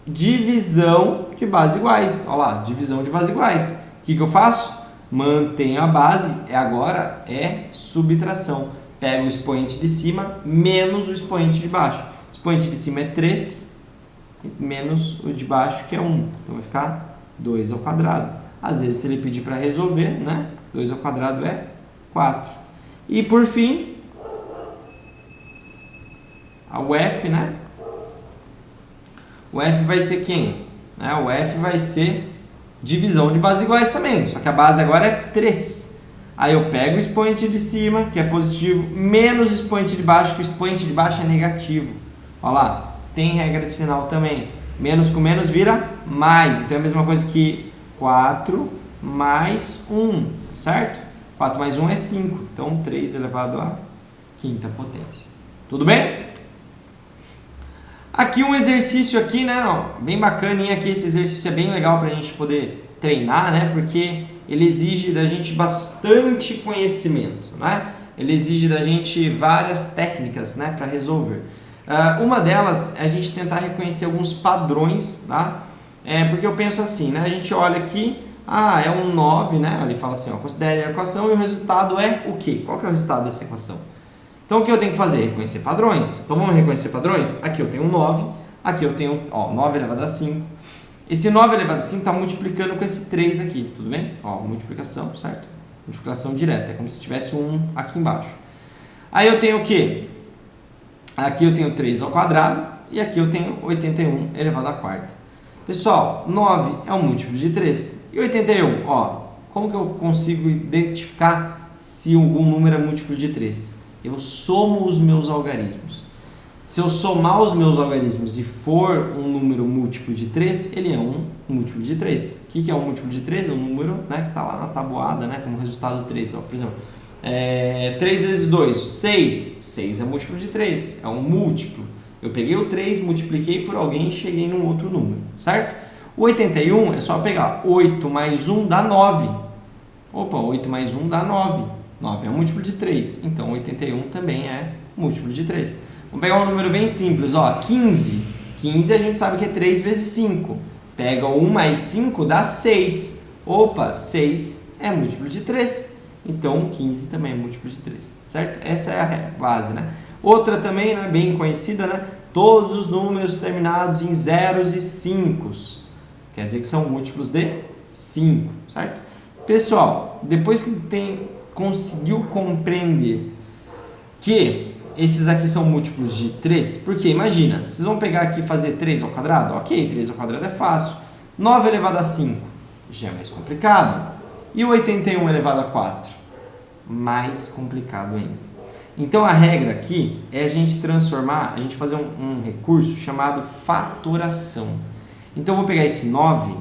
A: Divisão de bases iguais. Olha lá, divisão de bases iguais. O que eu faço? Mantenho a base, agora é subtração. Pego o expoente de cima menos o expoente de baixo. O expoente de cima é 3, menos o de baixo, que é 1. Então vai ficar 2 ao quadrado. Às vezes, se ele pedir para resolver, né? 2 ao quadrado é 4. E por fim, o F, né? O F vai ser quem? O F vai ser divisão de bases iguais também, só que a base agora é 3. Aí eu pego o expoente de cima, que é positivo, menos o expoente de baixo, que o expoente de baixo é negativo. Olha lá, tem regra de sinal também. Menos com menos vira mais. Então é a mesma coisa que 4 mais 1, certo? 4 mais 1 é 5. Então 3 elevado à quinta potência. Tudo bem? Aqui um exercício aqui, né, ó, bem bacaninha aqui, esse exercício é bem legal para a gente poder treinar, né, porque ele exige da gente bastante conhecimento, né, ele exige da gente várias técnicas, né, para resolver. Uma delas é a gente tentar reconhecer alguns padrões, tá, porque eu penso assim, né, a gente olha aqui, é um 9, né, ele fala assim, ó, considere a equação e o resultado é o quê? Qual que é o resultado dessa equação? Então, o que eu tenho que fazer? Reconhecer padrões. Então, vamos reconhecer padrões? Aqui eu tenho 9, aqui eu tenho 9 elevado a 5. Esse 9 elevado a 5 está multiplicando com esse 3 aqui, tudo bem? Multiplicação, certo? Multiplicação direta, é como se tivesse um 1 aqui embaixo. Aí eu tenho o quê? Aqui eu tenho 3 ao quadrado e aqui eu tenho 81 elevado à quarta. Pessoal, 9 é um múltiplo de 3. E 81, como que eu consigo identificar se algum número é múltiplo de 3? Eu somo os meus algarismos. Se eu somar os meus algarismos e for um número múltiplo de 3, ele é um múltiplo de 3. O que é um múltiplo de 3? É um número, né, que está lá na tabuada, né, como resultado 3. Por exemplo, 3 vezes 2, 6. 6 é múltiplo de 3, é um múltiplo. Eu peguei o 3, multipliquei por alguém e cheguei num outro número, certo? O 81 é só pegar 8 mais 1 dá 9. 8 mais 1 dá 9. 9 é um múltiplo de 3, então 81 também é múltiplo de 3. Vamos pegar um número bem simples, 15. 15 a gente sabe que é 3 vezes 5. Pega 1 mais 5 dá 6. 6 é múltiplo de 3. Então 15 também é múltiplo de 3, certo? Essa é a base, né? Outra também, né, bem conhecida, né? Todos os números terminados em zeros e 5. Quer dizer que são múltiplos de 5, certo? Pessoal, depois que tem conseguiu compreender que esses aqui são múltiplos de 3? Porque imagina, vocês vão pegar aqui e fazer 3 ao quadrado? Ok, 3 ao quadrado é fácil. 9 elevado a 5 já é mais complicado. E o 81 elevado a 4? Mais complicado ainda. Então a regra aqui é a gente transformar, a gente fazer um recurso chamado fatoração. Então eu vou pegar esse 9. O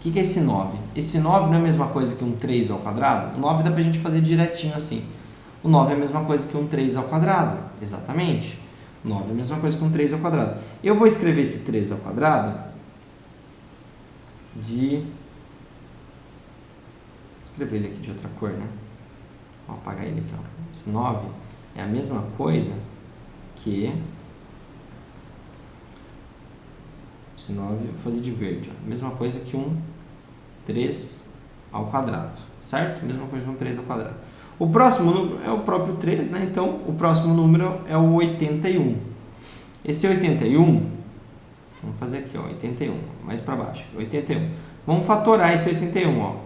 A: que é esse 9? Esse 9 não é a mesma coisa que um 3 ao quadrado? O 9 dá pra gente fazer direitinho assim. O 9 é a mesma coisa que um 3 ao quadrado. Exatamente. O 9 é a mesma coisa que um 3 ao quadrado. Eu vou escrever esse 3 ao quadrado de... Vou escrever ele aqui de outra cor, né? Vou apagar ele aqui, ó. Esse 9 é a mesma coisa que... Esse 9, vou fazer de verde, ó. Mesma coisa que um 3 ao quadrado, certo? Mesma coisa que um 3 ao quadrado. O próximo número é o próprio 3, né? Então, o próximo número é o 81. Esse 81, vamos fazer aqui, ó, 81, mais para baixo, 81. Vamos fatorar esse 81, ó.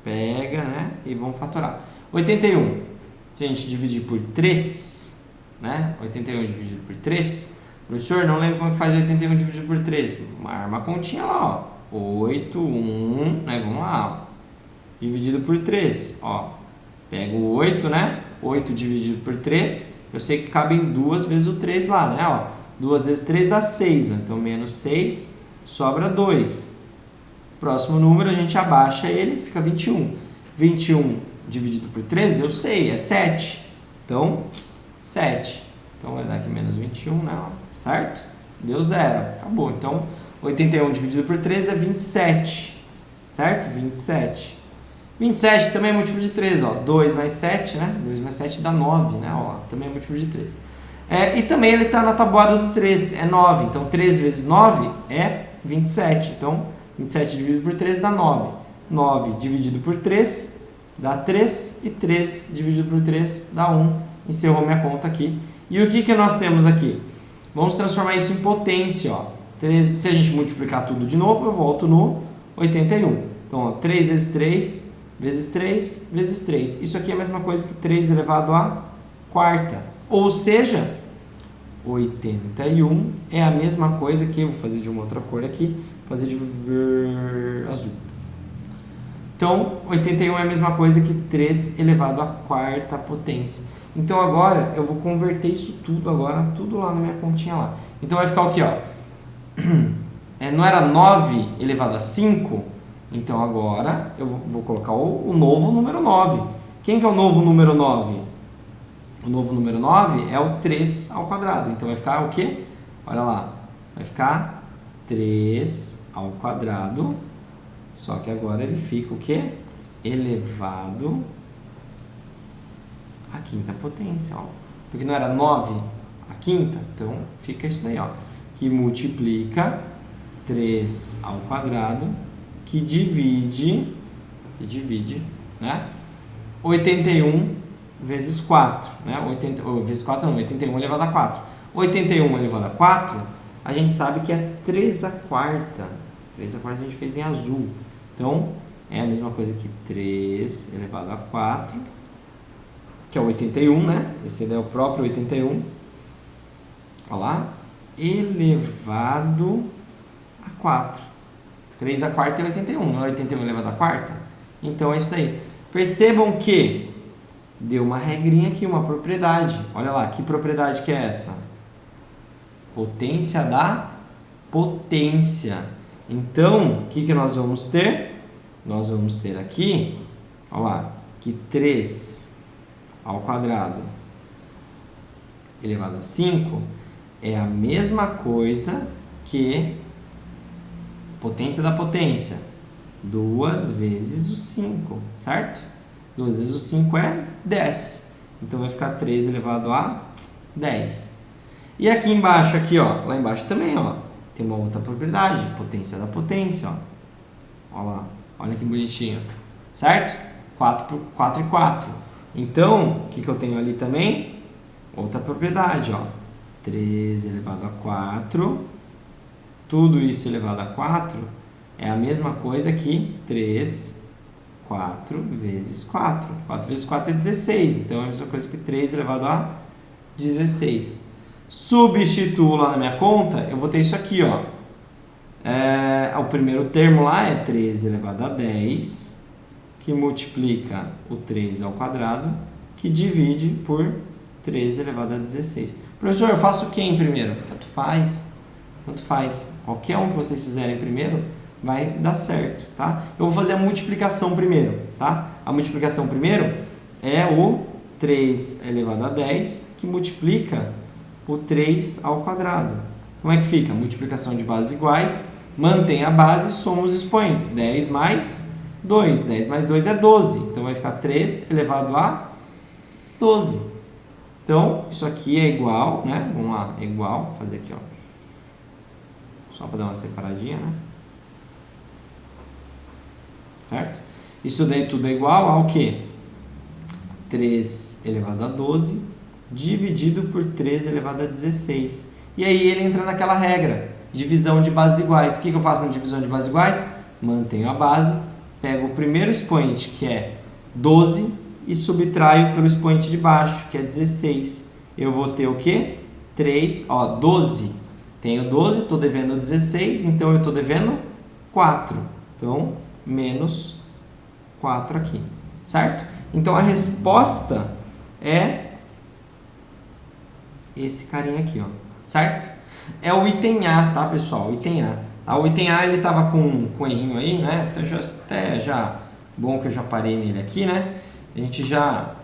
A: Pega, né? E vamos fatorar. 81, se a gente dividir por 3, né? 81 dividido por 3, professor, não lembro como que faz 81 dividido por 3. Arma a continha lá, ó. 8, 1, né? Vamos lá, ó. Dividido por 3, ó. Pego o 8, né? 8 dividido por 3. Eu sei que cabem 2 vezes o 3 lá, né? Ó, 2 vezes 3 dá 6. Ó. Então, menos 6, sobra 2. Próximo número, a gente abaixa ele, fica 21. 21 dividido por 13, eu sei, é 7. Então, 7. Então, vai dar aqui menos 21, né? Certo? Deu 0. Acabou. Então, 81 dividido por 13 é 27. Certo? 27. 27 também é múltiplo de 3, ó. 2 mais 7, né? 2 mais 7 dá 9, né? Ó, também é múltiplo de 3. E também ele está na tabuada do 3, é 9. Então, 3 vezes 9 é 27. Então, 27 dividido por 3 dá 9. 9 dividido por 3 dá 3. E 3 dividido por 3 dá 1. Encerrou minha conta aqui. E o que nós temos aqui? Vamos transformar isso em potência, ó. 3, se a gente multiplicar tudo de novo, eu volto no 81. Então, ó, 3 vezes 3... vezes 3, vezes 3. Isso aqui é a mesma coisa que 3 elevado à quarta. Ou seja, 81 é a mesma coisa que... Vou fazer de uma outra cor aqui. Vou fazer de azul. Então, 81 é a mesma coisa que 3 elevado à quarta potência. Então, agora, eu vou converter isso tudo agora, tudo lá na minha continha lá. Então, vai ficar o quê, ó? Não era 9 elevado a 5? Então, agora, eu vou colocar o novo número 9. Quem que é o novo número 9? O novo número 9 é o 3 ao quadrado. Então, vai ficar o quê? Olha lá. Vai ficar 3 ao quadrado. Só que agora ele fica o quê? Elevado à quinta potência. Ó. Porque não era 9 a quinta? Então, fica isso daí, ó. Que multiplica 3 ao quadrado. Que divide, né? 81 vezes 4, né? 81 elevado a 4. 81 elevado a 4, a gente sabe que é 3 a quarta. 3 a quarta a gente fez em azul. Então, é a mesma coisa que 3 elevado a 4, que é o 81, né? Esse é o próprio 81. Olha lá. Elevado a 4. 3 a quarta é 81, não é 81 elevado a quarta? Então é isso daí. Percebam que deu uma regrinha aqui, uma propriedade. Olha lá, que propriedade que é essa? Potência da potência. Então, o que nós vamos ter? Nós vamos ter aqui, olha lá, que 3 ao quadrado elevado a 5 é a mesma coisa que potência da potência, 2 vezes o 5, certo? 2 vezes o 5 é 10. Então, vai ficar 3 elevado a 10. E aqui embaixo, aqui, ó, lá embaixo também, ó, tem uma outra propriedade, potência da potência, ó. Olha lá, olha que bonitinho, certo? 4 e 4. Então, o que eu tenho ali também? Outra propriedade, ó. 3 elevado a 4... Tudo isso elevado a 4 é a mesma coisa que 3 4 vezes 4. 4 vezes 4 é 16, então é a mesma coisa que 3 elevado a 16. Substituo lá na minha conta, eu vou ter isso aqui, ó. O primeiro termo lá é 13 elevado a 10, que multiplica o 13 ao quadrado, que divide por 13 elevado a 16. Professor, eu faço quem primeiro? Tanto faz. Tanto faz. Qualquer um que vocês fizerem primeiro vai dar certo, tá? Eu vou fazer a multiplicação primeiro, tá? A multiplicação primeiro é o 3 elevado a 10, que multiplica o 3 ao quadrado. Como é que fica? Multiplicação de bases iguais, mantém a base, soma os expoentes. 10 mais 2. 10 mais 2 é 12. Então, vai ficar 3 elevado a 12. Então, isso aqui é igual, né? Vamos lá, é igual. Vou fazer aqui, ó. Só para dar uma separadinha, né? Certo? Isso daí tudo é igual ao quê? 3 elevado a 12 dividido por 3 elevado a 16. E aí ele entra naquela regra, divisão de bases iguais. O que eu faço na divisão de bases iguais? Mantenho a base, pego o primeiro expoente, que é 12, e subtraio pelo expoente de baixo, que é 16. Eu vou ter o quê? 3, ó, 12. Tenho 12, estou devendo 16, então eu estou devendo 4. Então, menos 4 aqui, certo? Então, a resposta é esse carinha aqui, ó, certo? É o item A, tá, pessoal? O item A. O item A, ele estava com errinho aí, né? Então, já bom que eu já parei nele aqui, né? A gente já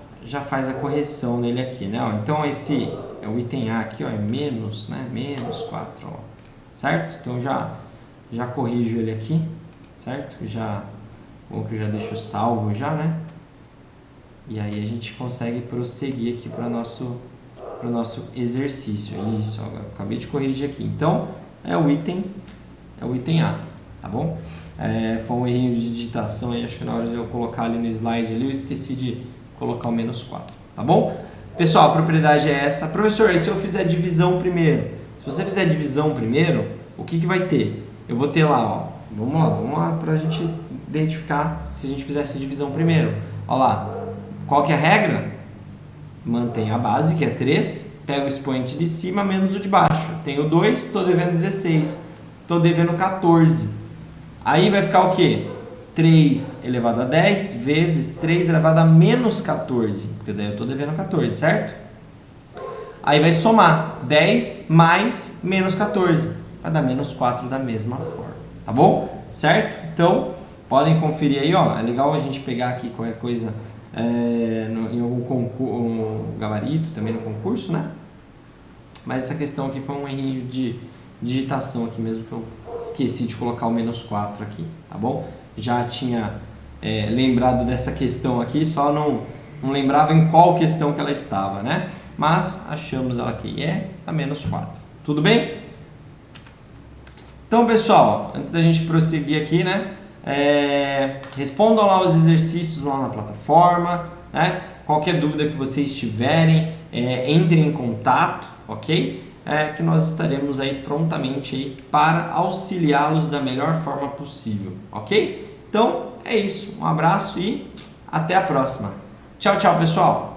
A: faz a correção nele aqui, né? Ó, então, esse é o item A aqui, ó, é menos, né? Menos 4, ó, certo? Então, já corrijo ele aqui, certo? Bom que eu já deixo salvo já, né? E aí a gente consegue prosseguir aqui para o nosso exercício. Isso, ó, eu acabei de corrigir aqui. Então, é o item A, tá bom? Foi um errinho de digitação aí, acho que na hora de eu colocar ali no slide ali, eu esqueci de colocar o menos 4, tá bom? Pessoal, a propriedade é essa. Professor, e se eu fizer divisão primeiro? Se você fizer divisão primeiro, o que vai ter? Eu vou ter lá, ó, vamos lá para a gente identificar se a gente fizesse divisão primeiro. Olha lá, qual que é a regra? Mantém a base, que é 3, pega o expoente de cima menos o de baixo. Tenho 2, estou devendo 16, estou devendo 14. Aí vai ficar o quê? 3 elevado a 10 vezes 3 elevado a menos 14, porque daí eu estou devendo 14, certo? Aí vai somar 10 mais menos 14, vai dar menos 4 da mesma forma, tá bom? Certo? Então, podem conferir aí, ó, é legal a gente pegar aqui qualquer coisa em algum concurso, gabarito também no concurso, né? Mas essa questão aqui foi um errinho de digitação aqui mesmo, que eu esqueci de colocar o menos 4 aqui, tá bom? Já tinha lembrado dessa questão aqui, só não lembrava em qual questão que ela estava, né? Mas achamos ela aqui, é a menos 4. Tudo bem? Então, pessoal, antes da gente prosseguir aqui, né? Respondam lá os exercícios lá na plataforma, né? Qualquer dúvida que vocês tiverem, entrem em contato, ok? Que nós estaremos aí prontamente aí para auxiliá-los da melhor forma possível, ok? Então, é isso. Um abraço e até a próxima. Tchau, tchau, pessoal!